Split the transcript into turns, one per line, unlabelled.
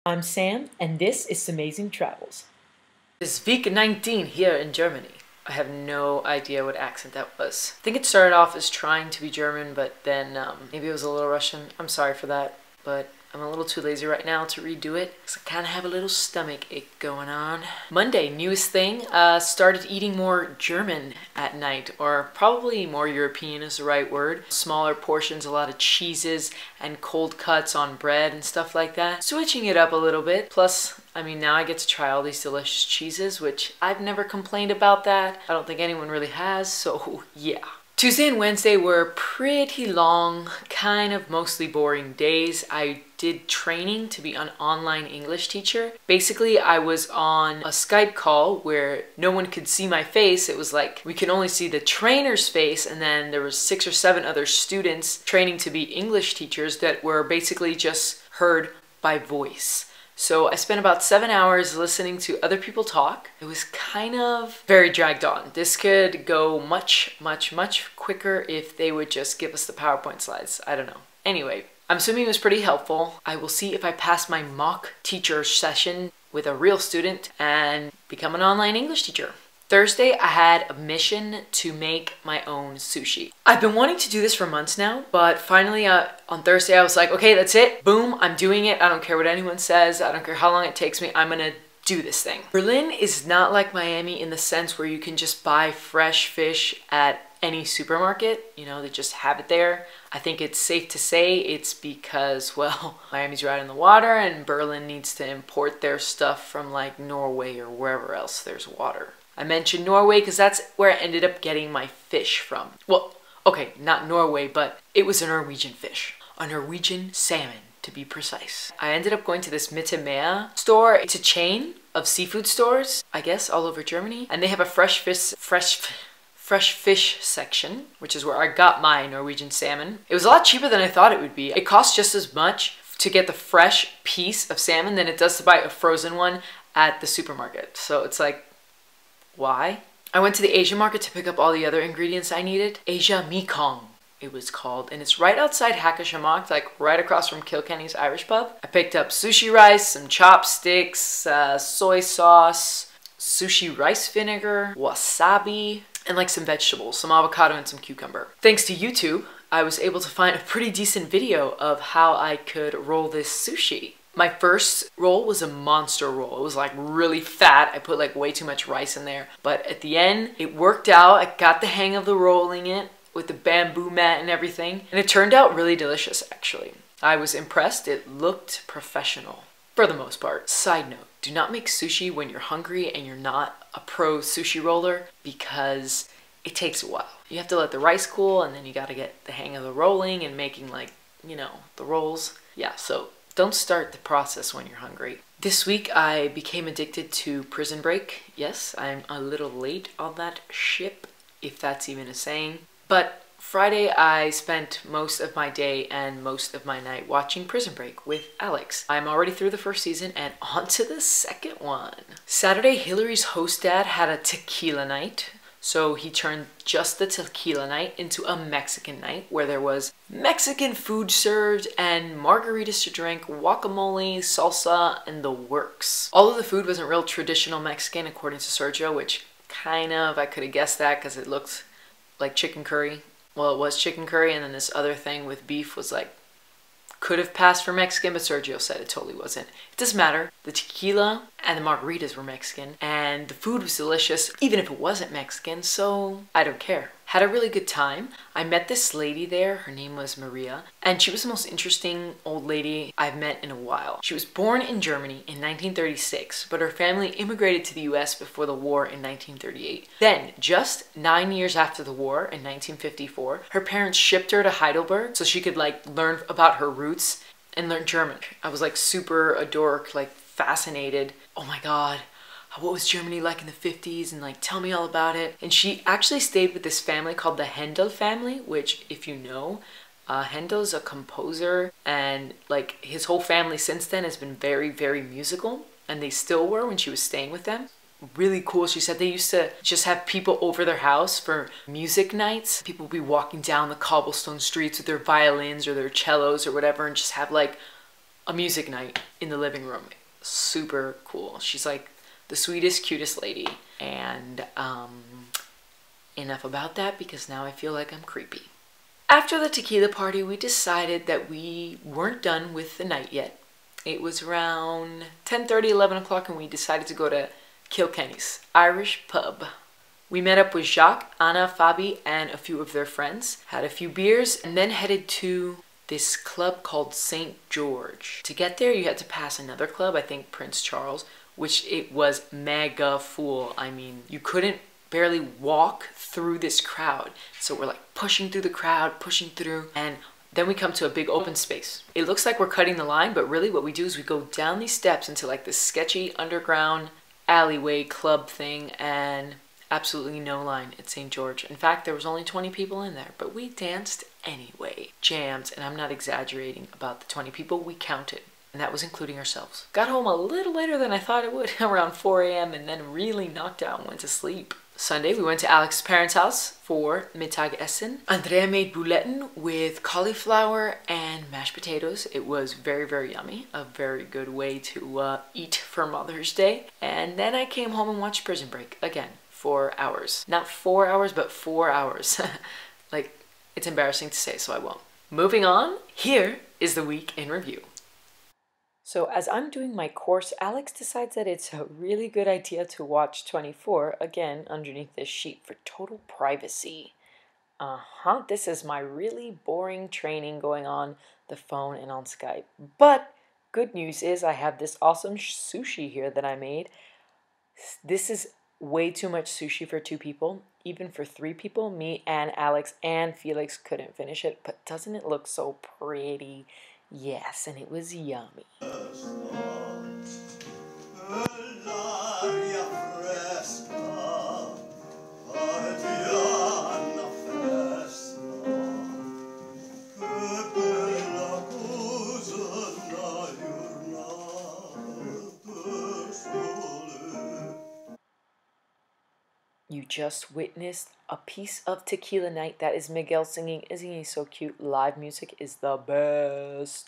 I'm Sam, and this is SamazingTravels. It's week 19 here in Germany. I have no idea what accent that was. I think it started off as trying to be German, but then maybe it was a little Russian. I'm sorry for that, but I'm a little too lazy right now to redo it because I kind of have a little stomach ache going on. Monday, newest thing, started eating more German at night, or probably more European is the right word. Smaller portions, a lot of cheeses and cold cuts on bread and stuff like that. Switching it up a little bit. Plus, I mean, now I get to try all these delicious cheeses, which I've never complained about that. I don't think anyone really has, so yeah. Tuesday and Wednesday were pretty long, kind of mostly boring days. I did training to be an online English teacher. Basically, I was on a Skype call where no one could see my face. It was like we could only see the trainer's face, and then there was 6 or 7 other students training to be English teachers that were basically just heard by voice. So I spent about 7 hours listening to other people talk. It was kind of very dragged on. This could go much quicker if they would just give us the PowerPoint slides. I don't know. Anyway, I'm assuming it was pretty helpful. I will see if I pass my mock teacher session with a real student and become an online English teacher. Thursday, I had a mission to make my own sushi. I've been wanting to do this for months now, but finally on Thursday I was like, okay, that's it. Boom, I'm doing it. I don't care what anyone says. I don't care how long it takes me. I'm gonna do this thing. Berlin is not like Miami in the sense where you can just buy fresh fish at any supermarket. You know, they just have it there. I think it's safe to say it's because, well, Miami's right on the water and Berlin needs to import their stuff from like Norway or wherever else there's water. I mentioned Norway because that's where I ended up getting my fish from. Well, okay, not Norway, but it was a Norwegian fish. A Norwegian salmon, to be precise. I ended up going to this Mittelmeer store. It's a chain of seafood stores, I guess, all over Germany. And they have a fresh fish section, which is where I got my Norwegian salmon. It was a lot cheaper than I thought it would be. It costs just as much to get the fresh piece of salmon than it does to buy a frozen one at the supermarket. So it's like, why? I went to the Asian market to pick up all the other ingredients I needed. Asia Mekong, it was called. And it's right outside Hackashamock, like right across from Kilkenny's Irish pub. I picked up sushi rice, some chopsticks, soy sauce, sushi rice vinegar, wasabi, and like some vegetables, some avocado and some cucumber. Thanks to YouTube, I was able to find a pretty decent video of how I could roll this sushi. My first roll was a monster roll. It was like really fat. I put like way too much rice in there. But at the end, it worked out. I got the hang of the rolling it with the bamboo mat and everything. And it turned out really delicious, actually. I was impressed. It looked professional for the most part. Side note, do not make sushi when you're hungry and you're not a pro sushi roller because it takes a while. You have to let the rice cool and then you got to get the hang of the rolling and making like, you know, the rolls. Yeah, so don't start the process when you're hungry. This week I became addicted to Prison Break. Yes, I'm a little late on that ship, if that's even a saying. But Friday I spent most of my day and most of my night watching Prison Break with Alex. I'm already through the first season and on to the second one. Saturday, Hillary's host dad had a tequila night. So he turned just the tequila night into a Mexican night where there was Mexican food served and margaritas to drink, guacamole, salsa, and the works. All of the food wasn't real traditional Mexican according to Sergio, which kind of, I could have guessed that because it looked like chicken curry. Well, it was chicken curry, and then this other thing with beef was like, could have passed for Mexican, but Sergio said it totally wasn't. It doesn't matter. The tequila and the margaritas were Mexican, and the food was delicious, even if it wasn't Mexican, so I don't care. Had a really good time. I met this lady there. Her name was Maria, and she was the most interesting old lady I've met in a while. She was born in Germany in 1936, but her family immigrated to the US before the war in 1938. Then, just 9 years after the war, in 1954, her parents shipped her to Heidelberg so she could like learn about her roots and learn German. I was like super a dork, like fascinated. Oh my God. What was Germany like in the 50s, and like tell me all about it. And she actually stayed with this family called the Händel family, which if you know, Händel's a composer, and like his whole family since then has been very musical, and they still were when she was staying with them. Really cool. She said they used to just have people over their house for music nights. People would be walking down the cobblestone streets with their violins or their cellos or whatever and just have like a music night in the living room. Super cool. She's like the sweetest, cutest lady. And enough about that, because now I feel like I'm creepy. After the tequila party, we decided that we weren't done with the night yet. It was around 10:30, 11 o'clock, and we decided to go to Kilkenny's Irish pub. We met up with Jacques, Anna, Fabi, and a few of their friends, had a few beers, and then headed to this club called St. George. To get there, you had to pass another club, I think Prince Charles, which it was mega full. I mean, you couldn't barely walk through this crowd. So we're like pushing through the crowd, pushing through, and then we come to a big open space. It looks like we're cutting the line, but really what we do is we go down these steps into like this sketchy underground alleyway club thing, and absolutely no line at St. George. In fact, there was only 20 people in there, but we danced anyway. Jammed, and I'm not exaggerating about the 20 people, we counted. And that was including ourselves. Got home a little later than I thought it would, around 4 a.m., and then really knocked out and went to sleep. Sunday, we went to Alex's parents' house for Mittagessen. Andrea made bouletten with cauliflower and mashed potatoes. It was very, very yummy. A very good way to eat for Mother's Day. And then I came home and watched Prison Break again for hours. Not 4 hours, but 4 hours. Like, it's embarrassing to say, so I won't. Moving on, here is the week in review. So as I'm doing my course, Alex decides that it's a really good idea to watch 24, again, underneath this sheet for total privacy. This is my really boring training going on the phone and on Skype. But good news is I have this awesome sushi here that I made. This is way too much sushi for 2 people. Even for 3 people, me and Alex and Felix couldn't finish it. But doesn't it look so pretty? Yes, and it was yummy. You just witnessed a piece of tequila night. That is Miguel singing. Isn't he so cute? Live music is the best.